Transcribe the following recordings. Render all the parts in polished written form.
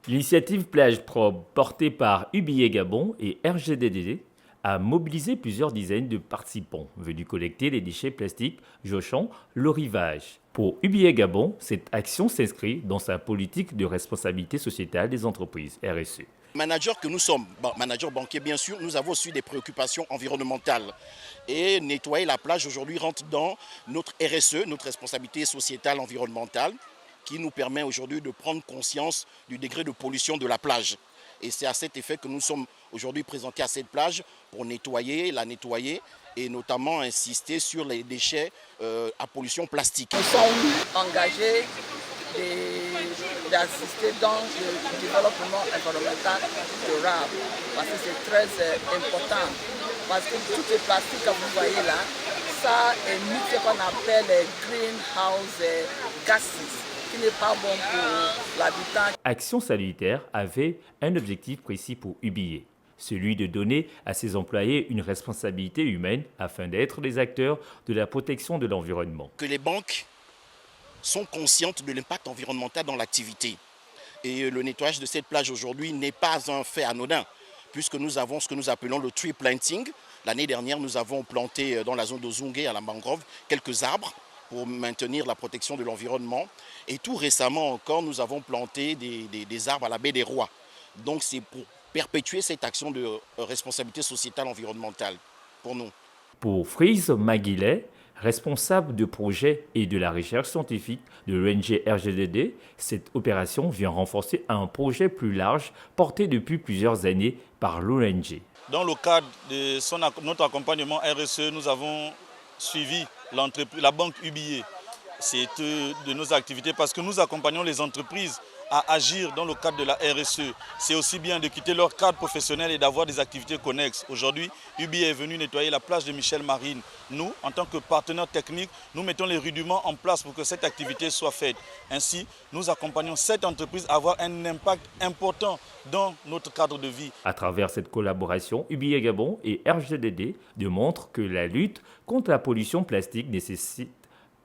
L'initiative Plage Propre, portée par UBA Gabon et RGDD, a mobilisé plusieurs dizaines de participants venus collecter les déchets plastiques jochant le rivage. Pour UBA Gabon, cette action s'inscrit dans sa politique de responsabilité sociétale des entreprises, RSE. Manager que nous sommes, manager banquier bien sûr, nous avons aussi des préoccupations environnementales. Et nettoyer la plage aujourd'hui rentre dans notre RSE, notre responsabilité sociétale environnementale, qui nous permet aujourd'hui de prendre conscience du degré de pollution de la plage. Et c'est à cet effet que nous sommes aujourd'hui présentés à cette plage pour la nettoyer et notamment insister sur les déchets à pollution plastique. Nous sommes engagés d'assister dans le développement environnemental durable parce que c'est très important. Parce que tous les plastiques que vous voyez là, ça émet ce qu'on appelle les greenhouse gases, qui n'est pas bon pour l'habitat. Action Salutaire avait un objectif précis pour UBA, celui de donner à ses employés une responsabilité humaine afin d'être des acteurs de la protection de l'environnement. Que les banques sont conscientes de l'impact environnemental dans l'activité. Et le nettoyage de cette plage aujourd'hui n'est pas un fait anodin, puisque nous avons ce que nous appelons le tree planting. L'année dernière, nous avons planté dans la zone de Zungué, à la mangrove, quelques arbres pour maintenir la protection de l'environnement. Et tout récemment encore, nous avons planté des arbres à la baie des Rois. Donc c'est pour perpétuer cette action de responsabilité sociétale environnementale pour nous. Pour Freeze Maguilet, responsable de projet et de la recherche scientifique de l'ONG RGDD, cette opération vient renforcer un projet plus large porté depuis plusieurs années par l'ONG. Dans le cadre de notre accompagnement RSE, nous avons suivi la banque UBA. C'est de nos activités parce que nous accompagnons les entreprises à agir dans le cadre de la RSE. C'est aussi bien de quitter leur cadre professionnel et d'avoir des activités connexes. Aujourd'hui, UBA est venu nettoyer la plage de Michel Marine. Nous, en tant que partenaires techniques, nous mettons les rudiments en place pour que cette activité soit faite. Ainsi, nous accompagnons cette entreprise à avoir un impact important dans notre cadre de vie. À travers cette collaboration, UBA Gabon et RGDD démontrent que la lutte contre la pollution plastique nécessite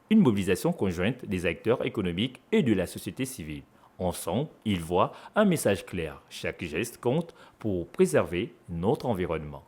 une mobilisation conjointe des acteurs économiques et de la société civile. Ensemble, ils voient un message clair. Chaque geste compte pour préserver notre environnement.